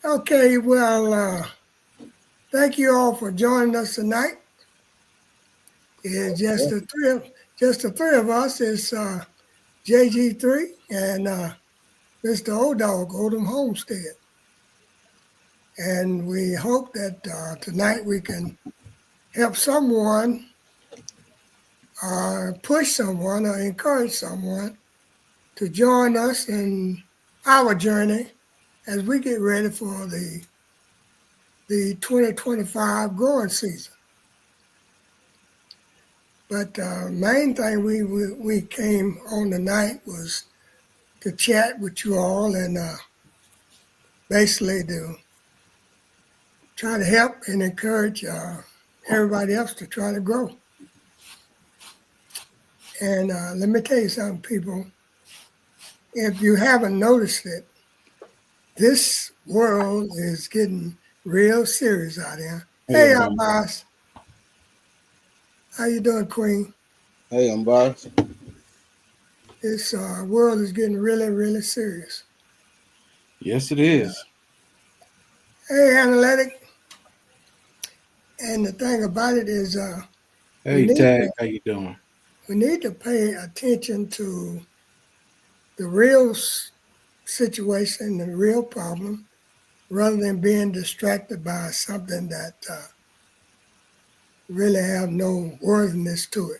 Okay, well, thank you all for joining us tonight. It's just the three of us. It's JG3 and Mr. Odom Homestead, and we hope that tonight we can help someone, push someone, or encourage someone to join us in our journey as we get ready for the 2025 growing season. But main thing we came on tonight was to chat with you all and basically to try to help and encourage everybody else to try to grow. And let me tell you something, people. If you haven't noticed it, this world is getting real serious out here. Hey, boss. How you doing, Queen? Hey, I'm boss. This world is getting really, really serious. Yes, it is. Hey, Analytic. And the thing about it is, Hey, Tag, how you doing? we need to pay attention to the real situation, the real problem, rather than being distracted by something that really have no worthiness to it.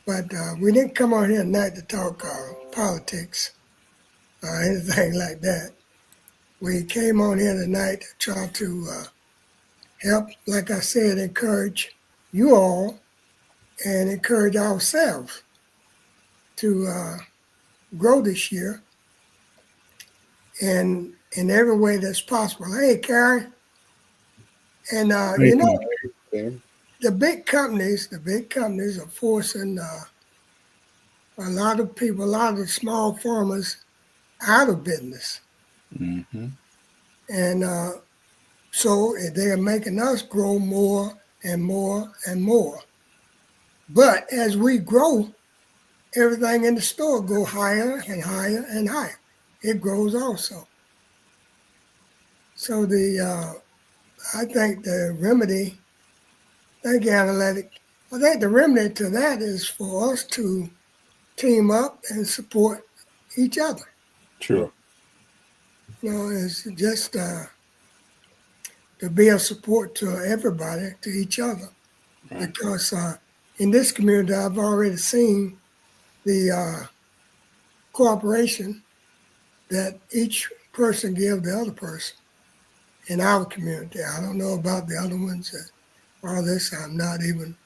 But we didn't come on here tonight to talk politics or anything like that. We came on here tonight to try to help, like I said, encourage you all and encourage ourselves to grow this year and in every way that's possible. Hey, Karen. And, the big companies are forcing a lot of people, a lot of the small farmers out of business. Mm-hmm. And so they're making us grow more and more and more. But as we grow, everything in the store go higher and higher and higher. It grows also. So I think the remedy, thank you, Analytic. I think the remedy to that is for us to team up and support each other. True. It's just to be a support to everybody, to each other. Right. Because in this community, I've already seen the cooperation that each person give the other person in our community. I don't know about the other ones all this. I'm not even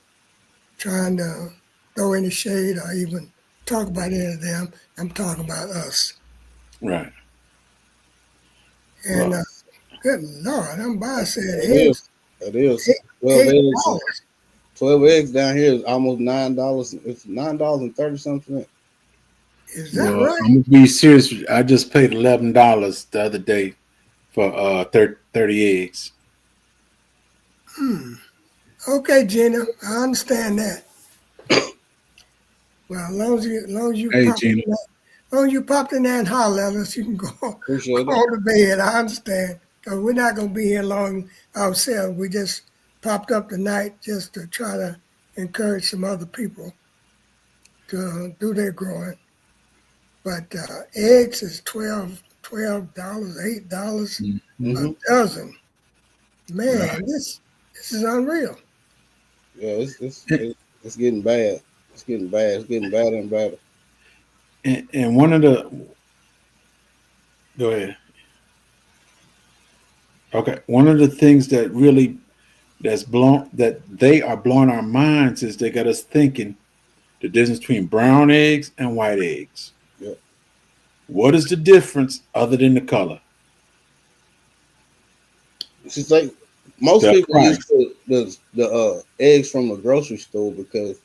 trying to throw any shade or even talk about any of them. I'm talking about us. Right. And good Lord, I'm by said eggs. It is. 12 eggs down here is almost $9. It's $9.30 something. Is that right? I'm gonna be serious. I just paid $11 the other day for 30 eggs. Okay, Gina, I understand that. Well, as long as you hey, popped Gina. as long as you popped in there and holler at us, you can go to bed. I understand. Because we're not going to be here long ourselves. We just popped up tonight just to try to encourage some other people to do their growing. But eggs is $12, $8 a dozen. Man, right. This is unreal. Yeah, it's getting bad. It's getting bad. It's getting badder and badder. And one of the go ahead. Okay, one of the things that really that they are blowing our minds is they got us thinking the difference between brown eggs and white eggs. Yep. What is the difference other than the color? It's like most people use the eggs from the grocery store because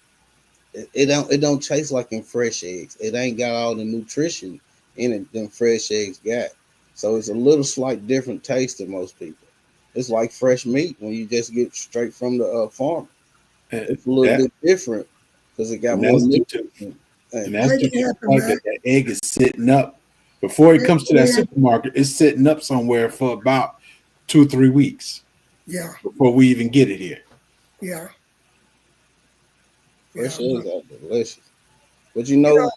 it don't taste like in fresh eggs. It ain't got all the nutrition in it than fresh eggs got. So it's a little slight different taste to most people. It's like fresh meat when you just get straight from the farm. It's a little bit different because it got more nutrition. And that's due to the fact that egg is sitting up Before it comes to that supermarket, it's sitting up somewhere for about 2 or 3 weeks Yeah, before we even get it here. yeah, yeah. Fresh eggs But are delicious. But you know,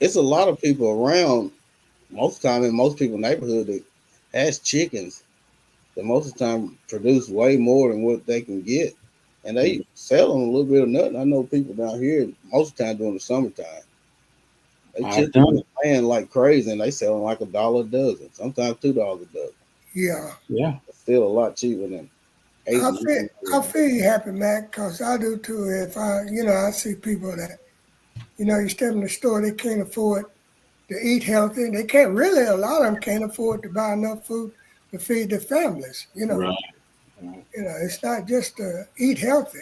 it's a lot of people around most of the time in most people's neighborhood that has chickens that most of the time produce way more than what they can get. And they sell them a little bit of nothing. I know people down here most of the time during the summertime. They I've chickens done are it. paying like crazy and they sell them like $1 a dozen, sometimes $2 a dozen. yeah. Yeah. It's still a lot cheaper than eight, I feel I $9. feel you happy, Mac, because I do too. If I see people that you step in the store, they can't afford to eat healthy. They can't really. A lot of them can't afford to buy enough food to feed their families. Right. Right. It's not just to eat healthy.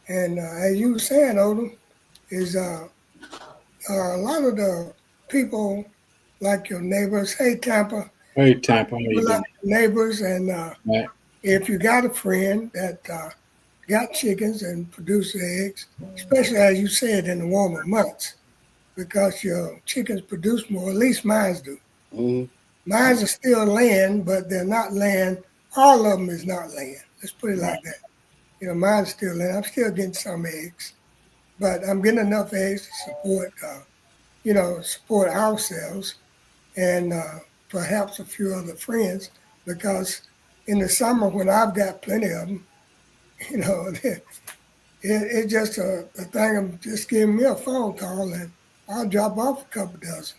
And as you were saying, Odom, is a lot of the people like your neighbors. Hey, Tampa, Hey, Tampa, how you people like doing? your neighbors, and Right. if you got a friend that got chickens and produce eggs, especially as you said in the warmer months, because your chickens produce more. At least mine do. Mm-hmm. Mine are still laying, but they're not laying. All of them is not laying. Let's put it Right. like that. Mine's still laying. I'm still getting some eggs, but I'm getting enough eggs to support ourselves and perhaps a few other friends. Because in the summer, when I've got plenty of them, it's just a thing of just giving me a phone call and I'll drop off a couple dozen.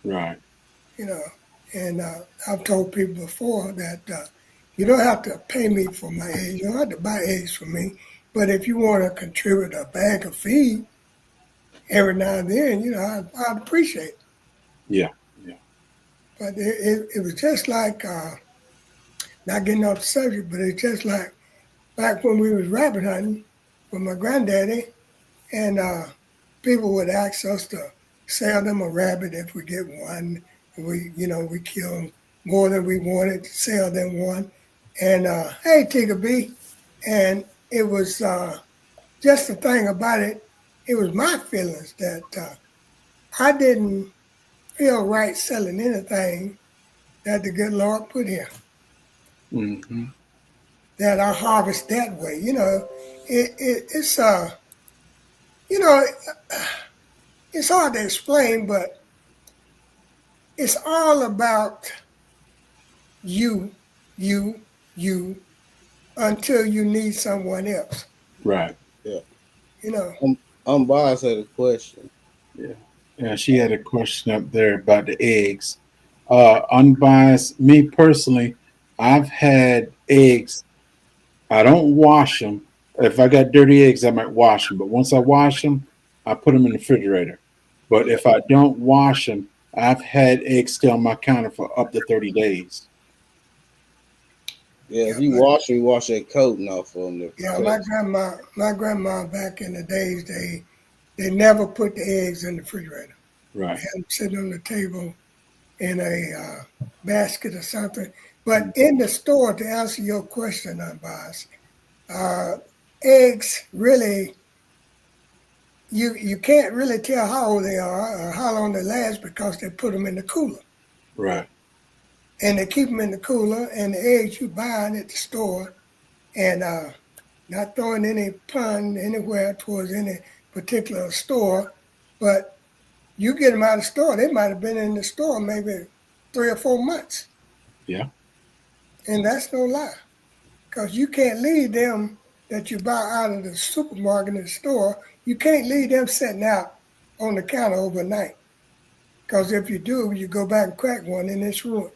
Right. You know, and I've told people before that you don't have to pay me for my eggs. You don't have to buy eggs from me. But if you want to contribute a bag of feed every now and then, I'd appreciate it. Yeah. Yeah. But it was just like, not getting off the subject, but it's just like back when we was rabbit hunting with my granddaddy, and people would ask us to sell them a rabbit if we get one. We kill more than we wanted to sell them one. And hey, Tigger B, and it was just the thing about it. It was my feelings that I didn't feel right selling anything that the good Lord put here. Mm-hmm. That I harvest that way. It's you know it's hard to explain, but it's all about you, you, you, until you need someone else. Right. Yeah. You know, Unbiased had a question. Yeah. Yeah. She had a question up there about the eggs. Unbiased, me personally, I've had eggs. I don't wash them. If I got dirty eggs, I might wash them. But once I wash them, I put them in the refrigerator. But Yeah. if I don't wash them, I've had eggs stay on my counter for up to 30 days. Yeah, if yeah, you wash that coating off of them to yeah. protect. My grandma back in the days, they never put the eggs in the refrigerator. They Right. had them sitting on the table in a basket or something. But in the store, to answer your question, boss, uh, eggs really you can't really tell how old they are or how long they last because they put them in the cooler. Right. And they keep them in the cooler, and the eggs you buy at the store, and not throwing any pun anywhere towards any particular store, but you get them out of the store, they might have been in the store maybe 3 or 4 months. Yeah. And that's no lie, because you can't leave them that you buy out of the supermarket and the store, you can't leave them sitting out on the counter overnight. Because if you do, you go back and crack one and it's ruined.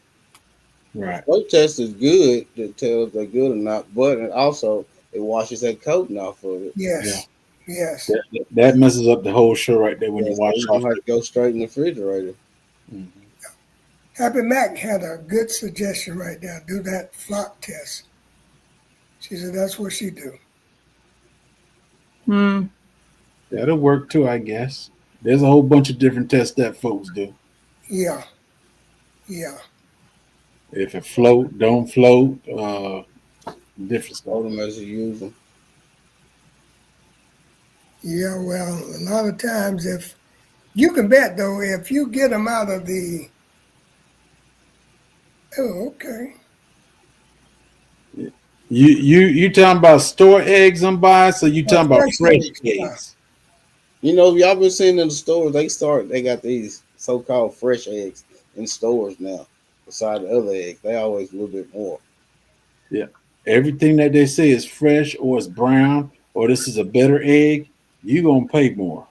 The Right. smoke test is good to tell if they're good or not, but it also it washes that coating off of it. Yeah. Yes, yes. That messes up the whole show right there when Yeah, you so wash you off. don't have to go straight in the refrigerator. Mhm. Happy Mac had a good suggestion right there. Do that flock test. She said that's what she do. That'll work too, I guess. There's a whole bunch of different tests that folks do. Yeah, yeah, If it float, don't float, different stuff. Odom as usual. yeah. Well, a lot of times if You can bet though, if you get them out of the, oh, okay. You talking about store eggs I'm buying, so you talking about Fresh fresh eggs. eggs. You know, y'all been seeing in the stores, they got these so-called fresh eggs in stores now. Beside the other eggs, they always a little bit more. Yeah. Everything that they say is fresh or it's brown or this is a better egg, you gonna pay more.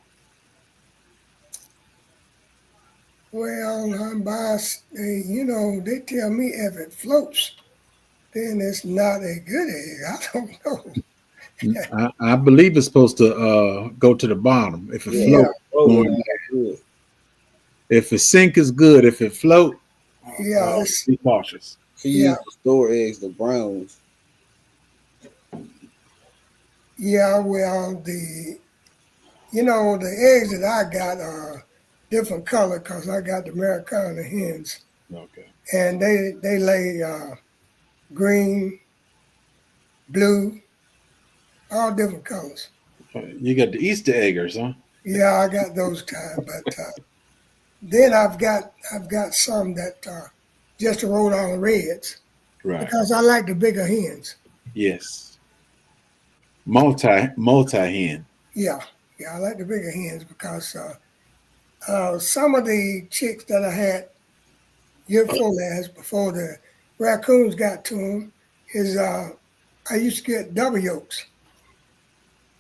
Well, I'm biased. They tell me if it floats, then it's not a good egg. I don't know. I believe it's supposed to go to the bottom. If it Yeah, Yeah, float, oh, it going ain't down. no good. If it sink is good. If it float, yeah, be cautious. She yeah, used the store eggs, the brown ones. yeah. Well, the eggs that I got are different color because I got the Americana hens, Okay. and they lay green, blue, all different colors. You got the Easter eggers, huh? Yeah, I got those kind, but then I've got some that are just rolled on reds Right. because I like the bigger hens. Yes. Multi hen. Yeah, yeah, I like the bigger hens because some of the chicks that I had year before last, before the raccoons got to them, is I used to get double yolks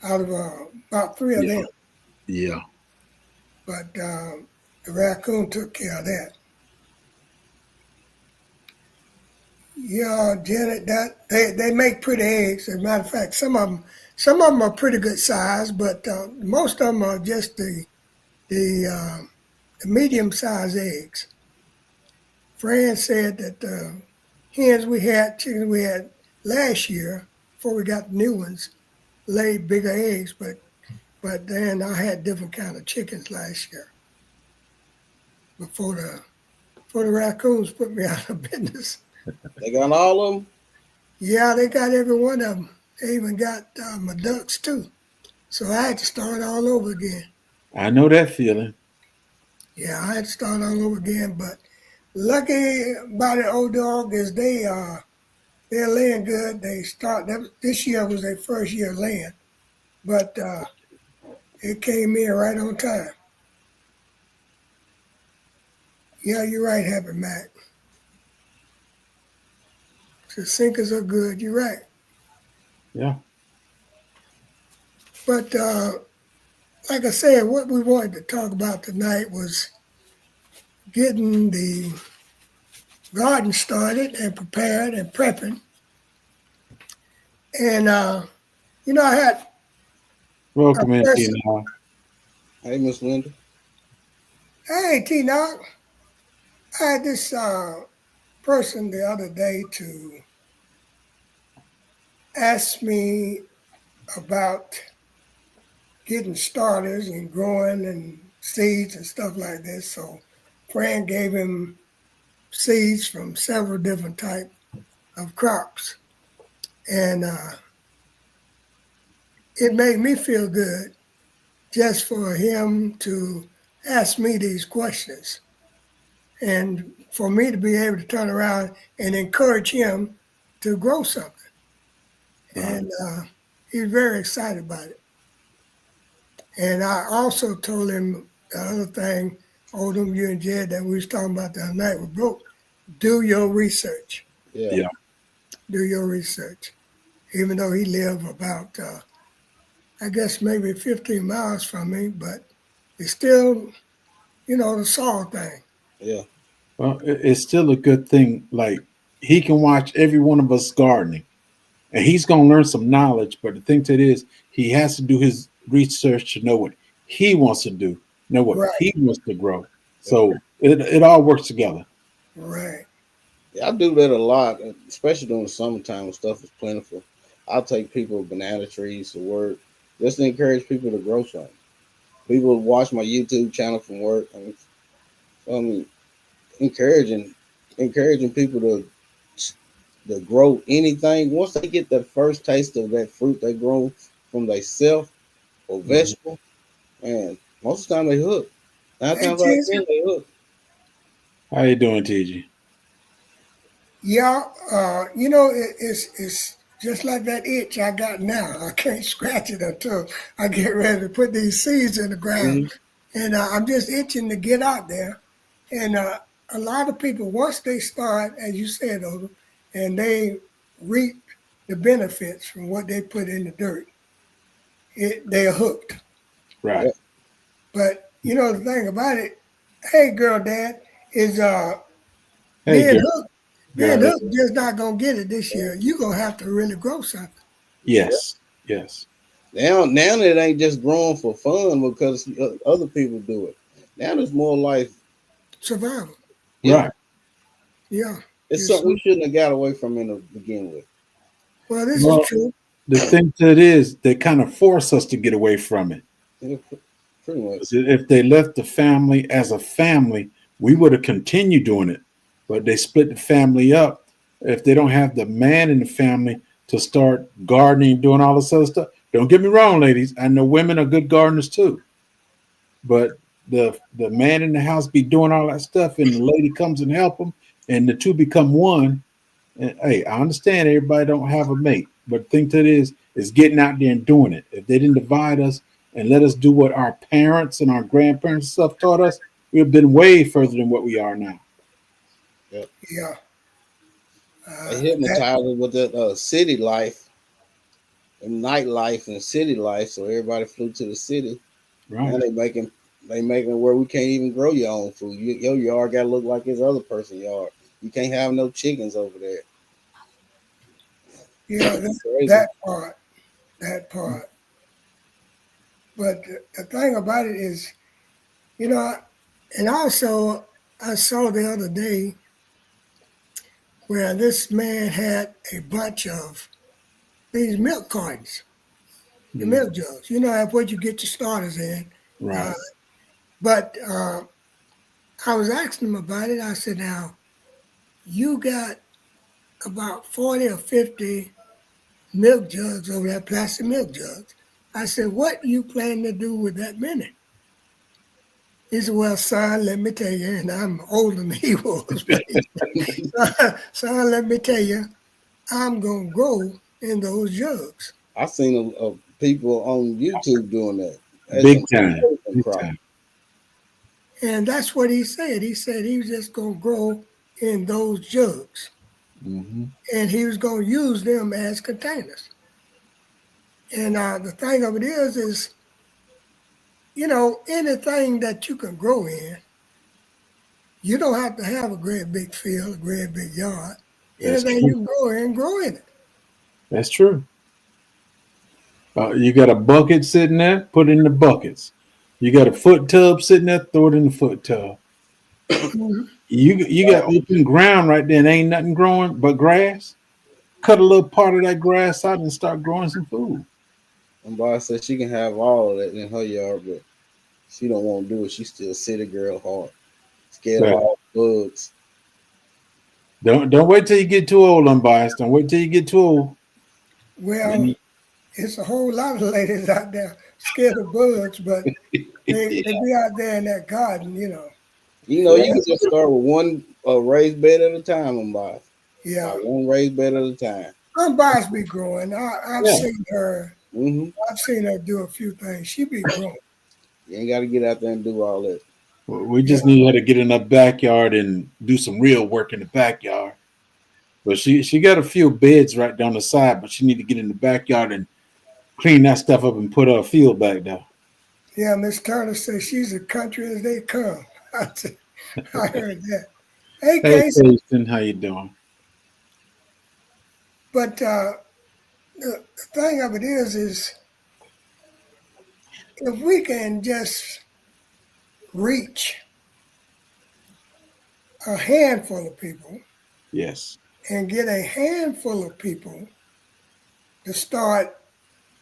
out of about three of Yeah. them, Yeah. but the raccoon took care of that. Yeah, Janet, that they make pretty eggs. As a matter of fact, some of them are pretty good size, but most of them are just the, uh, the medium sized eggs. Fran said that the chickens we had last year, before we got the new ones, laid bigger eggs, but then I had different kind of chickens last year before the raccoons put me out of business. They got all of them. Yeah, they got every one of them. They even got my ducks too. So I had to start all over again. I know that feeling. Yeah, I had to start all over again. But lucky about it, old dog, is they're laying good. This year was their first year laying, but it came in right on time. Yeah, you're right, Happy Mac. The sinkers are good. You're right. Yeah. But like I said, what we wanted to talk about tonight was getting the garden started and prepared and prepping. And I had a Welcome in, person. Tina. Hey, Miss Linda. Hey, T Knock, I had this person the other day to ask me about getting starters and growing and seeds and stuff like this. So Fran gave him seeds from several different types of crops. And it made me feel good just for him to ask me these questions and for me to be able to turn around and encourage him to grow something. Right. And he was very excited about it. And I also told him the other thing, Odom, you and Jed, that we was talking about the other night with Brooke, do your research. Yeah, Yeah. Do your research. Even though he lived about, I guess maybe 15 miles from me, but it's still, the Saul thing. yeah, Well, it's still a good thing. Like he can watch every one of us gardening, and he's gonna learn some knowledge. But the thing to it is, he has to do his research to know what he wants to do, know what Right, he wants to grow. yeah. So it all works together. right. Yeah, I do that a lot, especially during the summertime when stuff is plentiful. I'll take people with banana trees to work just to encourage people to grow something. People watch my YouTube channel from work. I mean encouraging, encouraging people to grow anything. Once they get that first taste of that fruit they grow from themselves or Mhm. vegetable, and most of the time they hook. Nine Hey, times out of Jesus. 10, they hook. How you doing, TG? Yeah, it's just like that itch I got now. I can't scratch it until I get ready to put these seeds in the ground, Mhm. and I'm just itching to get out there. And a lot of people, once they start, as you said, Odom, and they reap the benefits from what they put in the dirt, they're hooked. Right. Yeah. But the thing about it, hey, girl, dad, is Hey, being girl. hooked. Being Girl. hooked just not gonna get it this year. You're gonna have to really grow something. Yes. Yes. Now it ain't just growing for fun because other people do it. Now it's more like, Survival. yeah, Right. Yeah. it's You're something so we shouldn't have got away from in the begin with. well. This is Well, true. the thing to it is, they kind of force us to get away from it. Yeah, pretty much. If they left the family as a family, we would have continued doing it. But they split the family up. If they don't have the man in the family to start gardening, doing all this other stuff, don't get me wrong, ladies. I know women are good gardeners too. But the man in the house be doing all that stuff, and the lady comes and help them, and the two become one. And hey, I understand everybody don't have a mate, but the thing to it is getting out there and doing it. If they didn't divide us and let us do what our parents and our grandparents and stuff taught us, we have been way further than what we are now. Yeah. Yeah. They That hypnotized us with that city life and nightlife and city life, so everybody flew to the city. Now Right. they making it where we can't even grow your own food. Your yard gotta look like his other person's yard. You can't have no chickens over there. yeah. That, Crazy. that part. That part. But the thing about it is, you know, and also I saw the other day where this man had a bunch of these milk cartons, the Mhm. milk jugs. That's what you get your starters in. Uh, Right. but I was asking him about it. I said, now you got about 40 or 50 milk jugs over there, plastic milk jugs. I said, what you plan to do with that many? He said, well, son, let me tell you, and I'm older than he was, but he said, son, let me tell you, I'm going to grow in those jugs. I seen people on YouTube doing that. That's Big some time. amazing Big crop. time. And that's what he said. He said he was just going to grow in those jugs, Hmm. and he was going to use them as containers. And the thing of it is, anything that you can grow in, you don't have to have a great big field, a great big yard. That's Anything true. you can grow in it. That's true. You got a bucket sitting there, put it in the buckets. You got a foot tub sitting there, throw it in the foot tub. Mhm. You got open ground right there and ain't nothing growing but grass. Cut a little part of that grass out and start growing some food. And boss said she can have all of that in her yard, but she don't want to do it. She's still city girl heart. Scared of But all bugs. don't wait till you get too old, unbiased. Don't wait till you get too old. Then Well, it's a whole lot of ladies out there scared of bugs, but yeah, they be out there in that garden. You can just start with one raised bed at a time, and boss. Yeah. Like one raised bed at a time. Unbiased be growing. I've yeah. seen her. Hmm. I've seen her do a few things. She be growing. You ain't got to get out there and do all that. We Yeah. just need her to get in the backyard and do some real work in the backyard. But she got a few beds right down the side, but she need to get in the backyard and clean that stuff up and put her field back there. Yeah, Miss Turner says she's as country as they come. I heard that. Hey, Hey, Casey, Jason, how you doing? but the thing of it is if we can just reach a handful of people Yes, and get a handful of people to start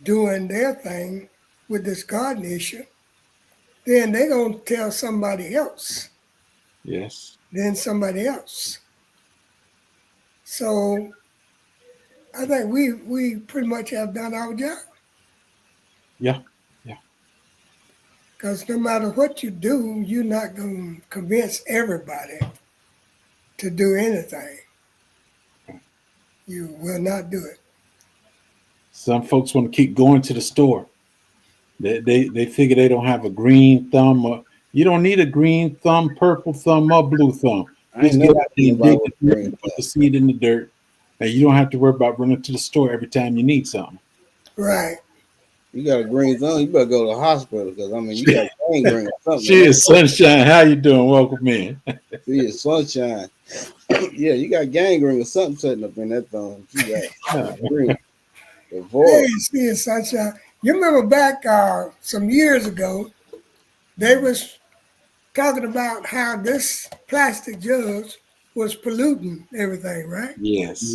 doing their thing with this garden issue, then they're going to tell somebody else, yes, then somebody else. So I think we pretty much have done our job. yeah, yeah. Because no matter what you do, you're not going to convince everybody to do anything. You will not do it. Some folks want to keep going to the store. They figure they don't have a green thumb. Or, you don't need a green thumb, purple thumb, or blue thumb. I ain't Just never get out there seen and about dig what the dirt green and put thumb. the seed in the dirt. And you don't have to worry about running to the store every time you need something. Right. You got a green thumb, you better go to the hospital because I mean you got gangrene or something. Cheers, sunshine. How you doing? Welcome in. See it's sunshine. Yeah, you got gangrene or something setting up in that thumb. You got green. Hey, Avoid. see, sunshine. You remember back some years ago, they was talking about how this plastic jugs was polluting everything, right? Yes.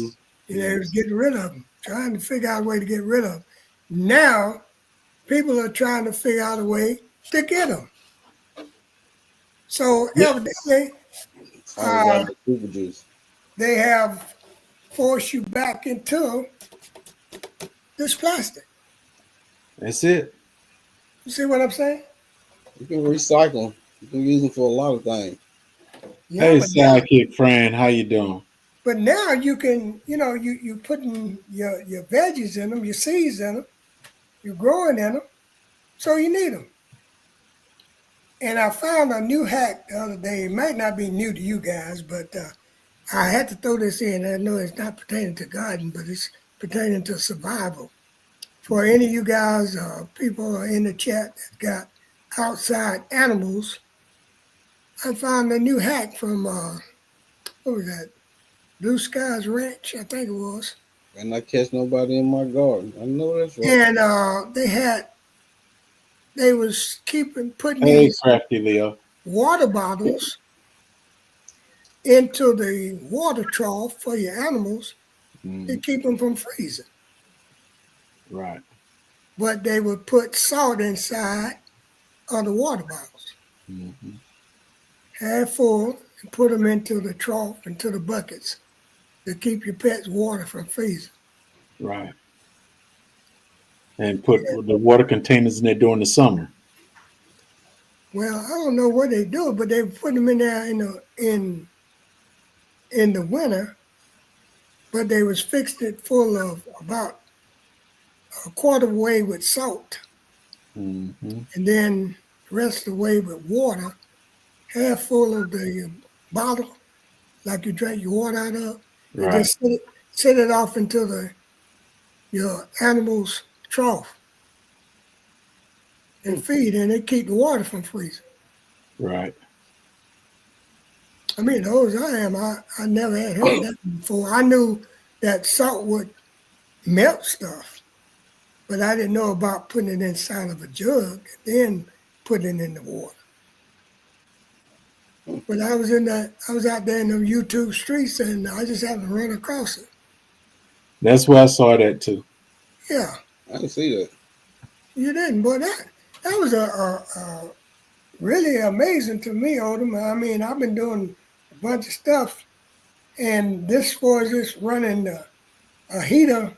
And they was getting rid of them, trying to figure out a way to get rid of them. Now, people are trying to figure out a way to get them. So evidently, All about the super juice. they have forced you back into this plastic. That's it. You see what I'm saying? You can recycle them. You can use them for a lot of things. Yeah, Hey, but now, sidekick friend, how you doing? but now you can, you putting your veggies in them, your seeds in them, you're growing in them, so you need them. And I found a new hack the other day. It might not be new to you guys, but I had to throw this in. I know it's not pertaining to garden, but it's pertaining to survival. For any of you guys, people in the chat that got outside animals, I found a new hack from, what was that? Blue Skies Ranch, I think it was. And not catch nobody in my garden. I know that's right. And they was putting Hey, these crafty Leo. water bottles into the water trough for your animals to keep them from freezing. Right. But they would put salt inside of the water bottles, half full, and put them into the trough, into the buckets to keep your pets' water from freezing. Right. And put the water containers in there during the summer. Well, I don't know what they do, but they put them in there in the winter. But they was fixed it full of about a quarter way with salt, and then the rest of the way with water, half full of the bottle, like you drank your water out of, and Right. just set it off into your animal's trough and feed, and it keep the water from freezing. Right. I mean, those I am, I never had heard that before. I knew that salt would melt stuff, but I didn't know about putting it inside of a jug and then putting it in the water. But I was out there in the YouTube streets, and I just happened to run across it. That's where I saw that too. Yeah, I can see that. you didn't, but that was a really amazing to me, Odom. I mean, I've been doing a bunch of stuff, and this was just running a heater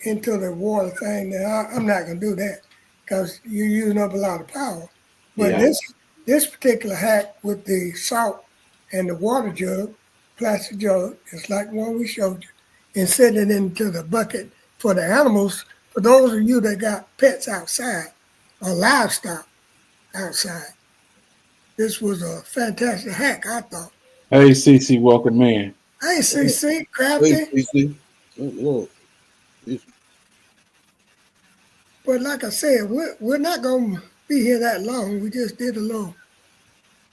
into the water thing. Now I'm not gonna do that because you're using up a lot of power. But Yeah. this particular hack with the salt and the water jug, plastic jug, just like the one we showed you, and setting it into the bucket for the animals. For those of you that got pets outside or livestock outside, this was a fantastic hack, I thought. Hey, Cece, welcome in. Hey, CC, Wait, Crafty. you see? Look, But like I said, we're not going to be here that long. We just did a little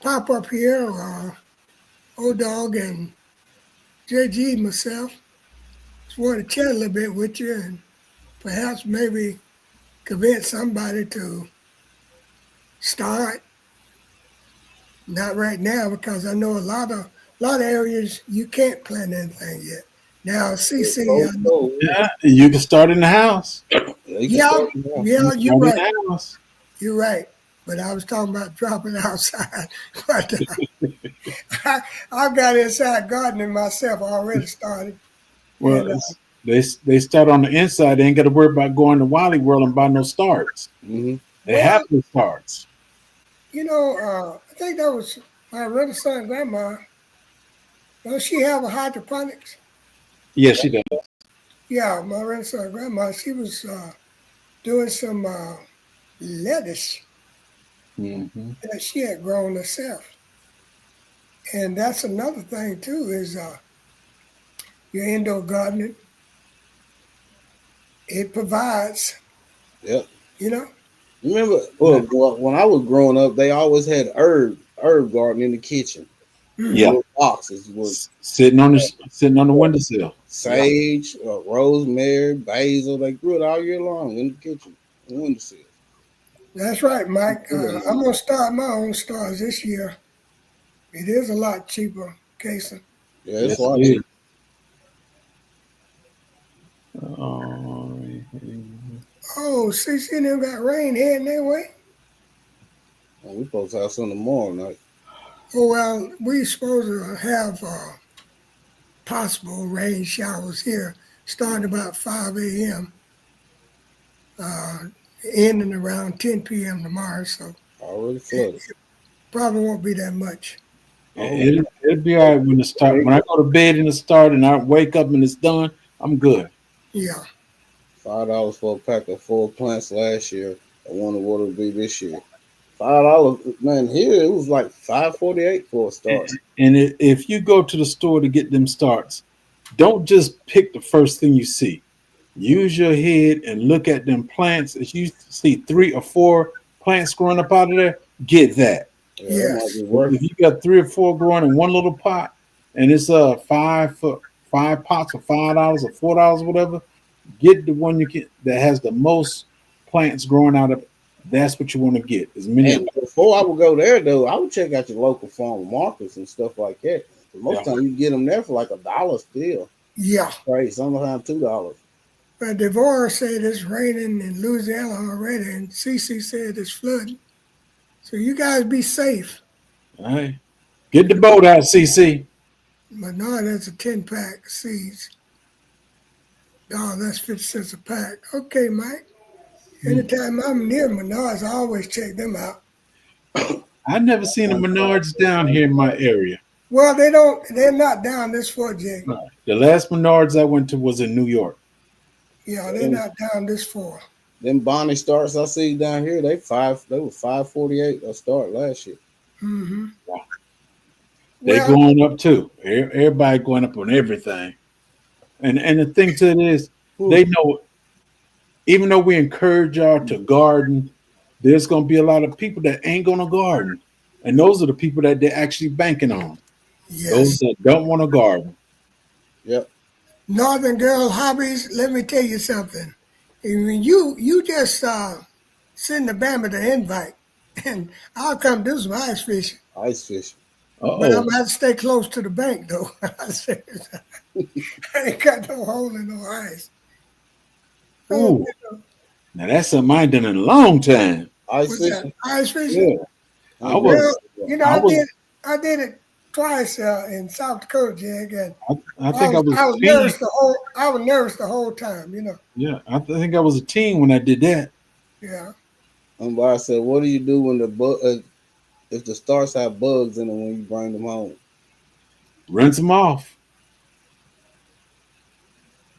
pop up here. Odog and JG and myself just wanted to chat a little bit with you and perhaps maybe convince somebody to start. Not right now because I know a lot of areas you can't plant anything yet. Now, CC, I know, Yeah, you can start in the house. yeah, You you're can start right. in the house. You're right. But I was talking about dropping outside. But I've got inside gardening myself already started. Well, And they start on the inside. They ain't got to worry about going to Wally World and buy no starts. Mm-hmm. They have Well, the starts. I think that was my Renaissance grandma. Does she have a hydroponics? Yes, she does. Yeah, my Renaissance grandma. She was doing some lettuce Mm-hmm. that she had grown herself, and that's another thing too. Is your indoor gardening. It provides. Yep. You know. Remember, Yeah. when I was growing up, they always had herb garden in the kitchen. In Yeah. Hmm. little boxes with Sitting on the windowsill. Yeah. sage, rosemary, basil. They grew it all year long in the kitchen, in the windowsill. That's right, Mike. I'm Yeah, gonna start my own stores this year. It is a lot cheaper, Casey. it's Yes, like it is. Uh, Oh, CC them got rain heading their way. we supposed to have some tomorrow night. Oh well, we supposed to have possible rain showers here starting about 5 a.m. Uh, ending around 10 p.m. tomorrow. So Already it flooded. probably won't be that much. I hope it'll be all right when it start. When I go to bed and it start, and I wake up and it's done, I'm good. Yeah. $5 for a pack of 4 plants last year. I wonder what it'll be this year. $5, man. Here it was like $5.48 for a start. And if you go to the store to get them starts, don't just pick the first thing you see. Use your head and look at them plants. If you see 3 or 4 plants growing up out of there, get that. Yeah, that might Yes. be worth If you got 3 or 4 growing in one little pot, and it's 5 pots for $5 or $4, whatever, get the one you get that has the most plants growing out of it. That's what you want to get. As many of And before I would go there, though, I would check out your local farm markets and stuff like that. 'Cause most yeah. time you get them there for like $1 still. Yeah. Right, sometimes $2. But Devorah said it's raining in Louisiana already, and CC said it's flooding. So you guys be safe. All right. Get the boat out, CC. Menard has a 10 pack seeds. Oh, that's 50 cents a pack. Okay, Mike. Anytime I'm near Menards, I always check them out. I never seen the Menards down here in my area. Well, they're not down this far, Jake. No. The last Menards I went to was in New York. Yeah, they're Them, not down this far. them Bonnie starts I see down here, they were 5.48 a start last year. Hmm. They Well, going up too. Everybody going up on everything. And the thing to it is, Whew. they know. Even though we encourage y'all to garden, there's going to be a lot of people that ain't going to garden, and those are the people that they're actually banking on. Those yes. that don't want to garden. Yep. Northern Girl Hobbies, let me tell you something. I mean, you just send the Bama the invite, and I'll come do some ice fishing. Ice fishing. But I'm Oh, gonna have to stay close to the bank though. I said, I ain't got no hole in no ice. Oh, ooh, now that's something I ain't done in a long time. Ice what's that? fishing. Ice fishing? Yeah, I I ain't never was, Well, did you know, I was, I did it twice in South Dakota, Jag, and I think I was I a was teen. nervous the whole time. You know, Yeah, think I was a teen when I did that. yeah. Somebody said, "What do you do when if the starts have bugs in them when you bring them home?" Rinse them off.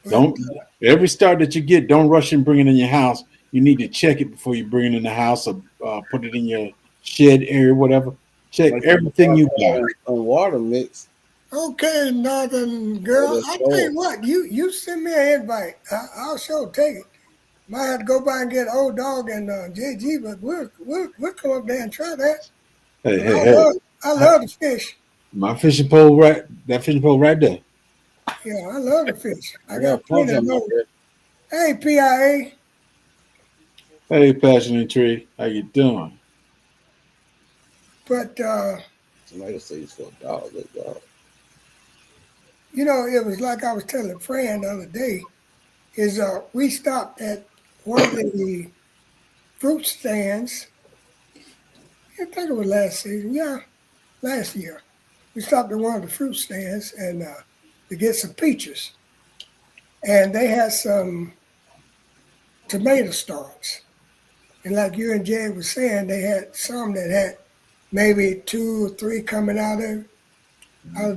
But Don't every start that you get, don't rush and bring it in your house. You need to check it before you bring it in the house or put it in your shed area, whatever. Check Like you everything you buy. on water mix. okay, Northern Oh, Girl, that's I'll tell sure. you what. You send me an invite. I'll sure take it. Might have to go by and get Old Dog and JG, but we'll come up there and try that. Hey, 'Cause hey, hey! I love to fish. My fishing pole right, that fishing pole right there. Yeah, I love to fish. I I got got plenty of something out those. there. Hey, PIA, Hey, passionate tree, how you doing? but Tomato seeds for $1. That dog. it was like I was telling Fran the other day. Is we stopped at one of the fruit stands. I think it was last season. Yeah, last year. We stopped at one of the fruit stands and to get some peaches, and they had some tomato starts. And like you and Jay were saying, they had some that had maybe two or three coming out of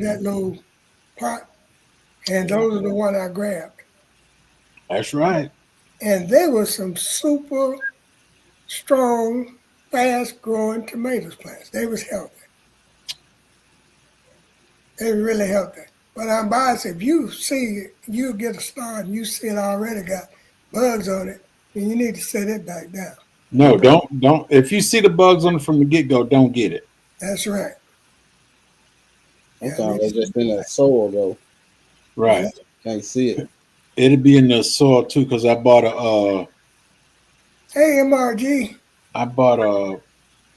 that little pot, and those are the one I grabbed. That's right. And they were some super strong, fast growing tomatoes plants. They was healthy. They were really healthy. But I'm biased. If you see you get a start and you see it already got bugs on it, then you need to set it back down. No, don't. If you see the bugs on it from the get go, don't get it. That's right. Yeah, I Sometimes need to they set just in it that back. soil though. Yeah, Right. Can't see it. It'll be in the soil too, because hey, MRG. I bought a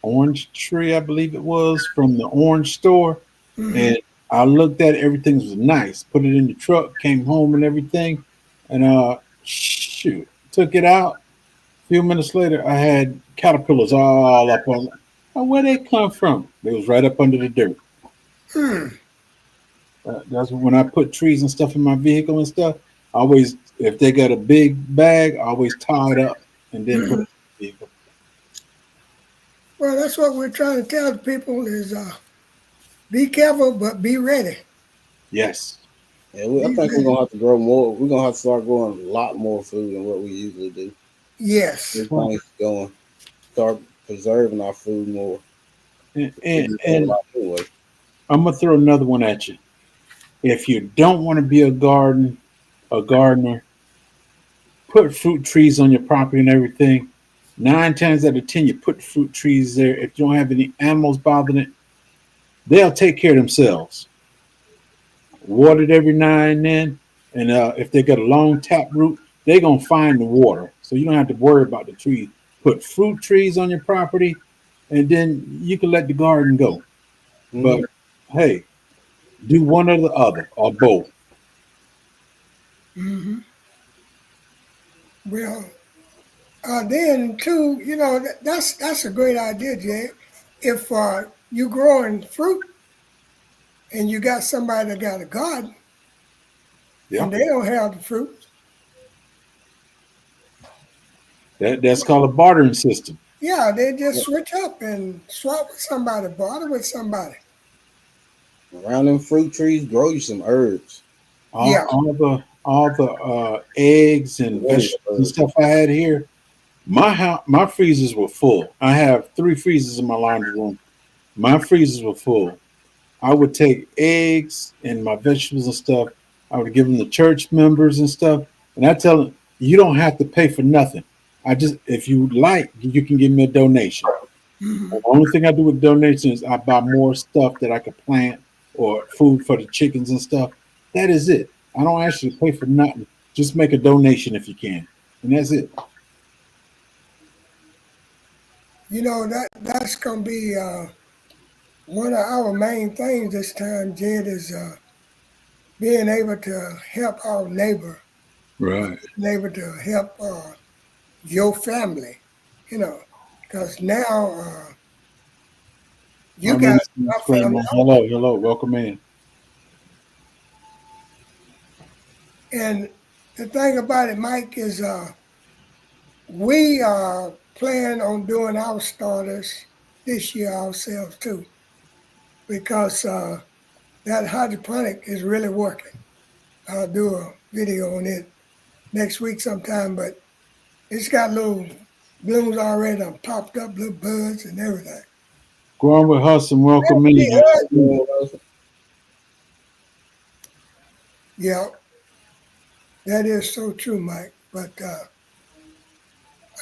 orange tree, I believe it was, from the orange store, Mm-hmm. and I looked at it, everything was nice. Put it in the truck, came home and everything, and shoot, took it out. A few minutes later, I had caterpillars all up on. Oh, where they come from? They was right up under the dirt. Hmm. That's when I put trees and stuff in my vehicle and stuff. I always, if they got a big bag, I always tie it up and then put Mm-hmm. it in the vehicle. Well, that's what we're trying to tell the people is be careful, but be ready. Yes. Yeah, I Be think we're ready. gonna have to grow more. We're gonna have to start growing a lot more food than what we usually do. Yes. This thing's going start preserving our food more. And, We and, do that a and lot anyway. I'm gonna throw another one at you. If you don't want to be a gardener, put fruit trees on your property and everything. 9 times out of 10, you put fruit trees there. If you don't have any animals bothering it, they'll take care of themselves. Water it every now and then, and if they got a long tap root, they're gonna find the water, so you don't have to worry about the trees. Put fruit trees on your property, and then you can let the garden go. But Hmm. hey, do one or the other or both. Mm-hmm. Well, then too, that's a great idea, Jay. If you growing fruit and you got somebody that got a garden Yeah, and they don't have the fruit, that's called a bartering system. yeah, they just switch up and swap with somebody, barter with somebody. Around them fruit trees, grow you some herbs. All, Yeah. all the eggs and Really vegetables and herbs. stuff I had here. My freezers were full. I have 3 freezers in my laundry room. My freezers were full. I would take eggs and my vegetables and stuff. I would give them to church members and stuff. And I tell them, you don't have to pay for nothing. I just, if you like, you can give me a donation. Hmm. The only thing I do with donations is I buy more stuff that I could plant or food for the chickens and stuff. That is it. I don't ask you to pay for nothing. Just make a donation if you can. And that's it. That's gonna be one of our main things this time, Jed, is being able to help our neighbor, Right. being able to help your family, you know, because now you My guys minister are family screaming, hello, hello, welcome in. and the thing about it, Mike, is we plan on doing our starters this year ourselves too, because that hydroponic is really working. I'll do a video on it next week sometime, but it's got little blooms already done popped up, little buds and everything. Go on with us and welcome Hey, in. yeah, that is so true, Mike. But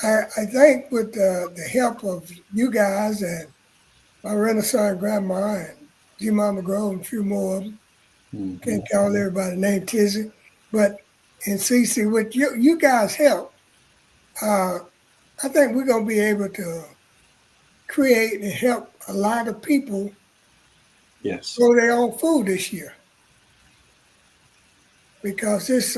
I think with the help of you guys and my Renaissance grandma and G Mama Grove and a few more of them, Mhm. can't call everybody named Tizzy, but and Cece, with you guys' help, uh, I think we're gonna be able to create and help a lot of people Yes. grow their own food this year because this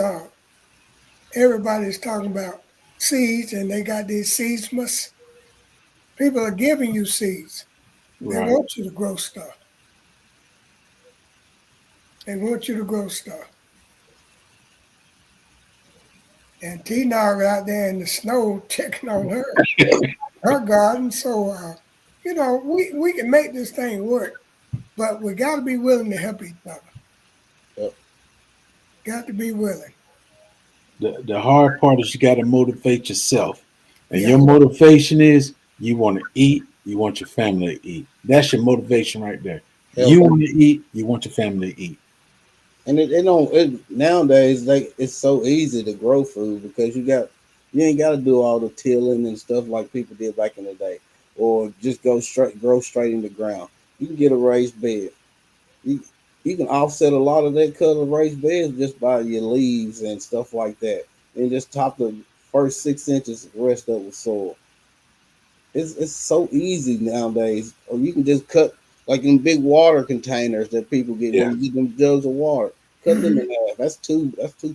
everybody's talking about seeds and they got these seedsmas. People are giving you seeds. They Right. want you to grow stuff. They want you to grow stuff. and T-Nog out there in the snow checking on her garden. So, we can make this thing work, but we got to be willing to help each other. Yep. Got to be willing. The hard part is you got to motivate yourself, and Yeah. your motivation is you want to eat, you want your family to eat. That's your motivation right there. Yep. You want to eat, you want your family to eat. And nowadays it's so easy to grow food because you ain't got to do all the tilling and stuff like people did back in the day, or just grow straight in the ground. You can get a raised bed. You you can offset a lot of that cut of raised beds just by your leaves and stuff like that, and just top the first 6 inches, rest of the soil. It's so easy nowadays. Or you can just cut like in big water containers that people get Yeah. when you get them jugs of water. Cut them in Mhm. half. That's two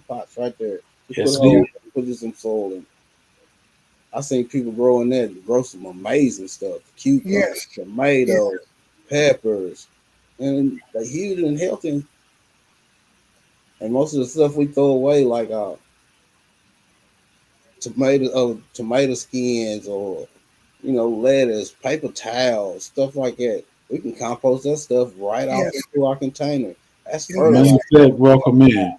pots right there. Just put Yes, a it hole, is. put just some soil in. I seen people growing that, grow some amazing stuff: cucumbers, Yes. Yes. tomatoes, peppers, and they're huge and healthy. And most of the stuff we throw away, like tomato skins, or lettuce, paper towels, stuff like that. We can compost that stuff right off Yes. into our container. That's Yeah, that's Man fertilizer. said, welcome in.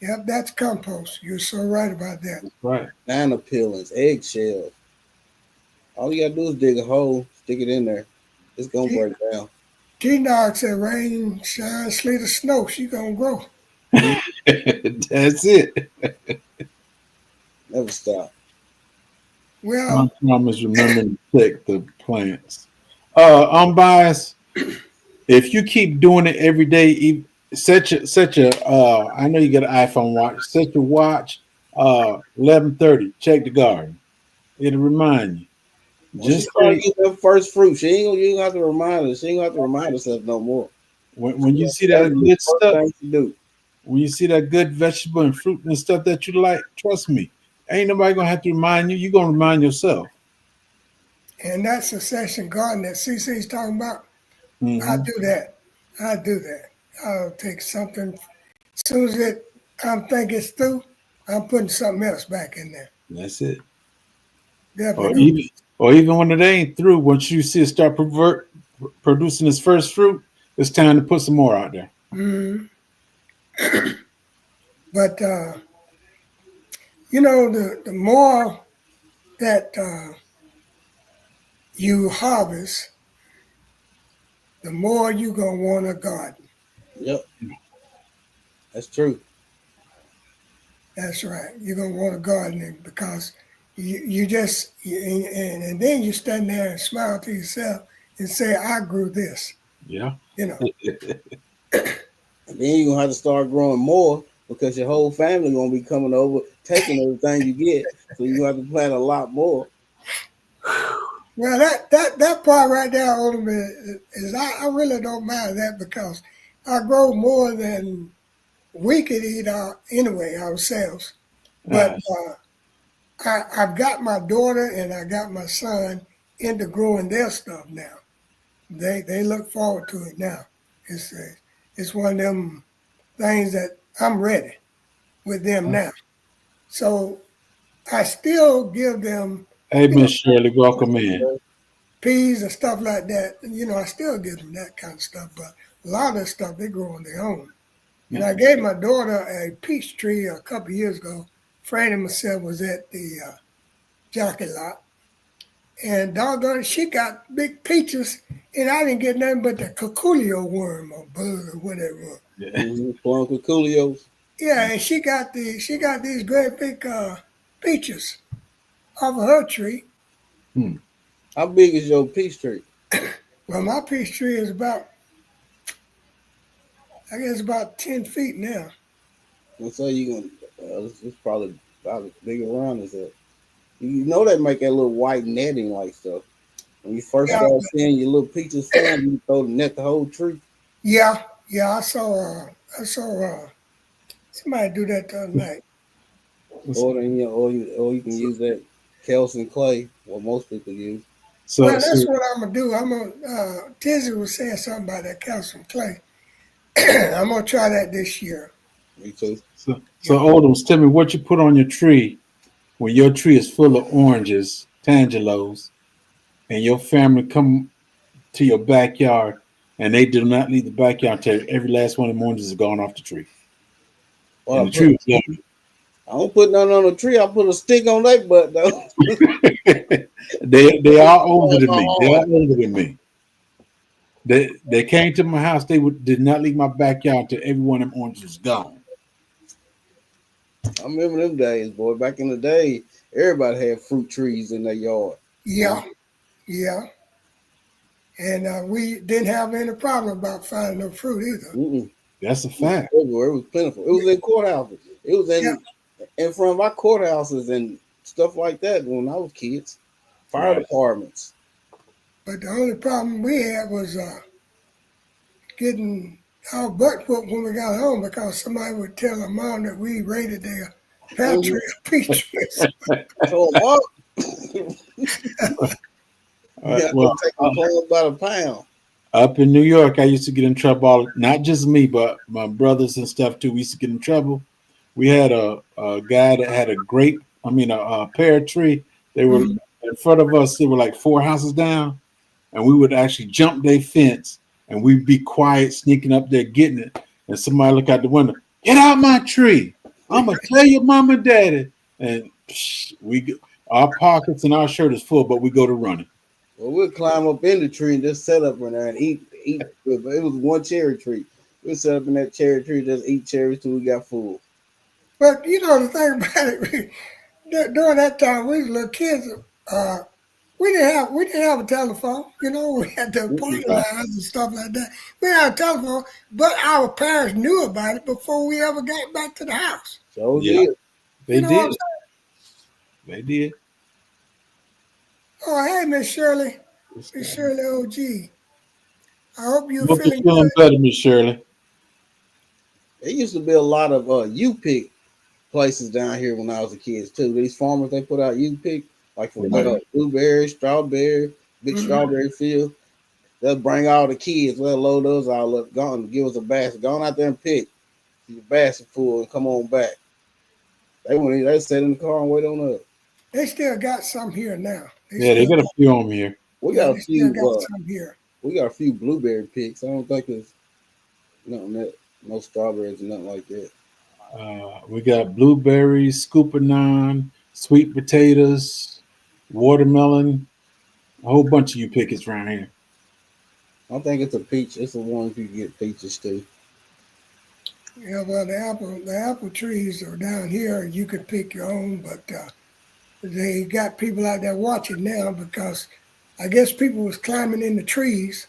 Yep, that's compost. You're so right about that. Right. Banana peelings, eggshells. All you gotta do is dig a hole, stick it in there. It's gonna break down. T-Nog said rain, shine, sleet, or snow, she gonna grow. Mhm. That's it. Never stop. My Well, promise, remember to check the plants. Unbiased. If you keep doing it every day, set your. I know you got an iPhone watch. Set your watch. 11:30. Check the garden. It'll remind you. Once she Just start say getting that first fruit, you ain't gonna have to remind her. She ain't gonna have to remind herself no more. when you see That'll that be the good first stuff, thing she do. when you see that good vegetable and fruit and stuff that you like, trust me, ain't nobody gonna have to remind you. You're gonna remind yourself. and that succession garden that CC's talking about, I Hmm. do that. I do that. I'll take something. As soon as I'm thinking it's through, I'm putting something else back in there. That's it. Definitely Or gonna even or even when it ain't through, once you see it start producing its first fruit, it's time to put some more out there. do. But the more that you harvest, the more you gonna want a garden. Yep, that's true. That's right. You're gonna want a garden because you just and then you stand there and smile to yourself and say, "I grew this." Yeah. You know. And then you're gonna have to start growing more because your whole family gonna be coming over, taking everything you get. So you're gonna have to plant a lot more. Well, that part right there, Odom, is I really don't mind that because I grow more than we could eat anyway ourselves. But Uh, I've got my daughter and I got my son into growing their stuff now. They look forward to it now. It's uh, it's one of them things that I'm ready with them now. So I still give them, hey, you know, Miss Shirley, welcome in. peas and stuff like that. I still give them that kind of stuff. But a lot of the stuff they grow on their own. And I gave my daughter a peach tree a couple of years ago. Fran and myself was at the jockey lot, and doggone it, she got big peaches, and I didn't get nothing but the coculio worm or bug or whatever it was. Yeah. Mm-hmm. Plum Coolios. Yeah, and she got these great big peaches off of her tree. Hmm. How big is your peach tree? Well, my peach tree is about, I guess, about 10 feet now. And so you gonna it's probably about as big around as that. You know they make that little white netting like stuff. When you first Yeah, start seeing your little peaches form, you throw the net the whole tree. yeah, yeah. I saw somebody do that the other night. Or you can use that calcium clay, what most people use. So, Well, so that's what I'm gonna do. I'm gonna. Tizzy was saying something about that calcium clay. I'm gonna try that this year. Me too. So Yeah. Odoms, tell me what you put on your tree when your tree is full of oranges, tangelos, and your family come to your backyard and they do not leave the backyard until every last one of the oranges is gone off the tree. And Well, the tree was I don't put nothing on the tree. I put a stick on that butt though. young. They are older than me. They are older than me. They came to my house. Did not leave my backyard until every one of them oranges was gone. I remember them days, boy. Back in the day, everybody had fruit trees in their yard. Yeah. Yeah. And we didn't have any problem about finding no fruit either. Mm-mm. That's a It was fact. everywhere. It was plentiful. It was in courthouses. It was Yeah. in front of our courthouses and stuff like that when I was kids. Fire Right. departments. But the only problem we had was getting our butt whooped when we got home because somebody would tell our mom that we raided their Mhm. pantry of peach trees. So Mark, All you right. have to Well, take them plums by the pound. up in New York, I used to get in trouble. Not just me, but my brothers and stuff too. We used to get in trouble. We had a guy that had a grape. A pear tree. They were Mhm. in front of us. They were like 4 houses down, and we would actually jump their fence, and we'd be quiet, sneaking up there getting it. And somebody look out the window, get out my tree! I'm gonna tell your mom and daddy. And our pockets and our shirt is full, but we go to running. Well, we'll climb up in the tree and just set up in there and eat. But it was one cherry tree. We'll set up in that cherry tree, just eat cherries till we got full. But you know the thing about it, during that time we was little kids. Uh, we didn't have a telephone. You know, we had the party Mm-mm. lines and stuff like that. We didn't have a telephone, but our parents knew about it before we ever got back to the house. So Yeah, did. You they know what I'm did. saying? They did. Oh, hey, Miss Shirley OG. I hope you're Hope you're feeling feeling good. better, Miss Shirley. There used to be a lot of U-pick places down here when I was a kid too. These farmers they put out U-pick like for Right. blueberry, strawberry, big Hmm. strawberry field. They'll bring all the kids. They'll load those all up. Gone, give us a basket. Gone out there and pick your basket full and come on back. They went. They sat in the car and wait on us. They still got some here now. Yeah, they got a few on here. We Yeah, got a they still few. got some here. We got a few blueberry picks. I don't think it's nothing that no strawberries or nothing like that. We got blueberries, scoopernine, sweet potatoes, watermelon, a whole bunch of you pickets around here. I don't think it's a peach. It's the ones you get peaches too. Yeah, well, the apple trees are down here. You could pick your own, but they got people out there watching now because I guess people was climbing in the trees,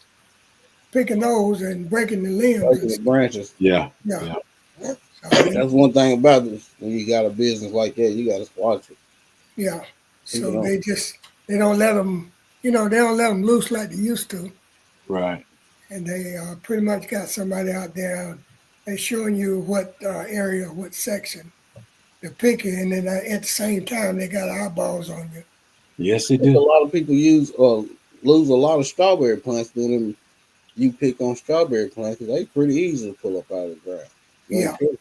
picking those and breaking the limbs Breaking and the stuff. branches. Yeah, Yeah, yeah. so they, That's one thing about this. When you got a business like that, you got to watch it. yeah, People so don't. they don't let them, they don't let them loose like they used to, Right. and they pretty much got somebody out there. They showing you what area, what section to pick it, and then at the same time they got eyeballs on you. Yes, they I think a do. lot of people lose a lot of strawberry plants doing them. You pick on strawberry plants 'cause they pretty easy to pull up out of the ground. You ain't Yeah, careful.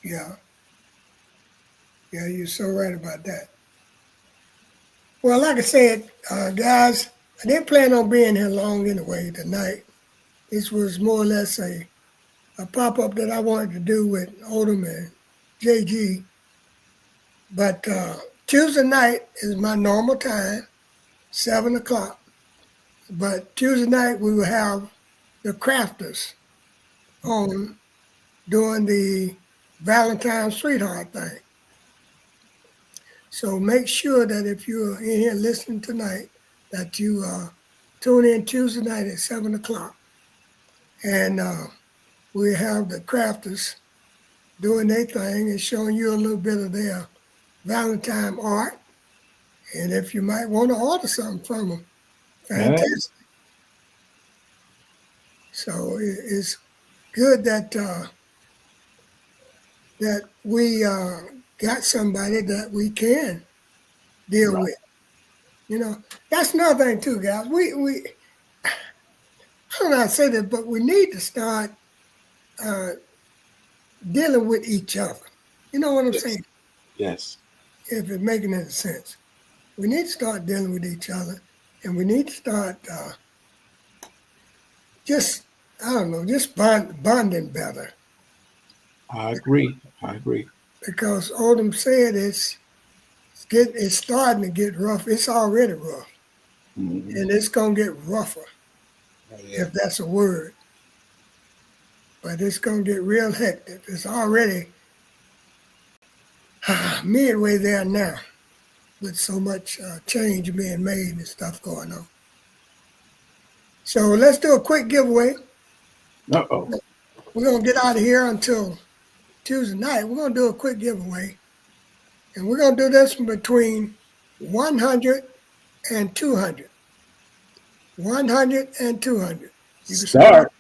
yeah, yeah. You're so right about that. Well, like I said, guys, I didn't plan on being here long anyway tonight. This was more or less a pop up that I wanted to do with Odom and JG. But Tuesday night is my normal time, 7 o'clock. But Tuesday night we will have the crafters on doing the Valentine's sweetheart thing. So make sure that if you're in here listening tonight, that you tune in Tuesday night at 7 o'clock, and we have the crafters doing their thing and showing you a little bit of their Valentine art. And if you might want to order something from them, Yeah, fantastic. So it's good that we got somebody that we can deal right. with. That's another thing too, guys. We I don't know how to say this, but we need to start uh, dealing with each other. You know what I'm Yes. saying? Yes. If it's making any sense. We need to start dealing with each other, and we need to start just, I don't know, just bonding better. I agree. I agree. Because Odom said it's starting to get rough. It's already rough, Mhm. and it's gonna get rougher Oh, yeah. if that's a word. But it's gonna get real hectic. It's already midway there now, with so much change being made and stuff going on. So let's do a quick giveaway. Uh-oh. We're gonna get out of here until Tuesday night. We're gonna do a quick giveaway, and we're gonna do this from between 100 and 200. 100 and 200. You can start. Start.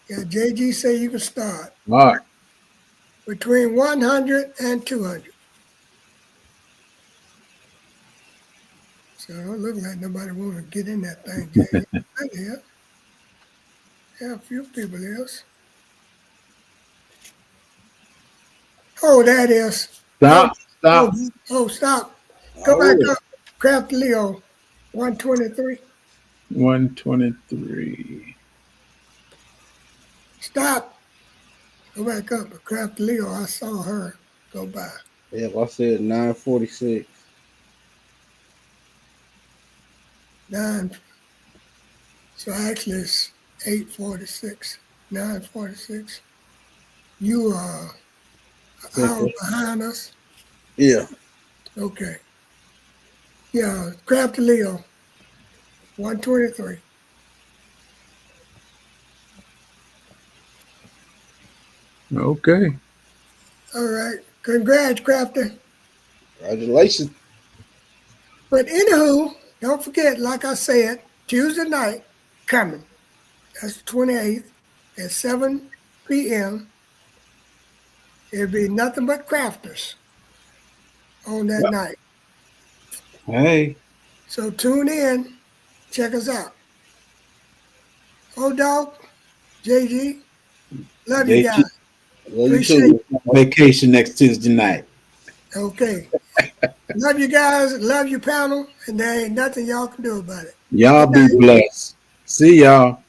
Yeah, JG say you can start Mark. between 100 and 200. So it don't look like nobody want to get in that thing, JG. Yeah, yeah, a few people is. Oh, that is. Oh, Stop. oh, Stop. oh, stop. Go back Oh, up. Craft Leo, 123. 123. Stop. Go back up. Craft Leo, I saw her go by. yeah. I said 946. 9. So actually it's 846. 946. You are an hour Central. behind us. Yeah. Okay. Yeah, Craft Leo, 123. Okay. All right. Congrats, Crafty. Congratulations. But anywho, don't forget, like I said, Tuesday night coming. That's the 28th at 7 p.m. It'll be nothing but crafters on that Yep. night. Hey. So tune in, check us out. Odom, JG, love you guys. JG Well, you Appreciate too. it. vacation next Tuesday night. Okay. Love you guys. Love you, panel. And there ain't nothing y'all can do about it. Y'all Good be night. blessed. See y'all.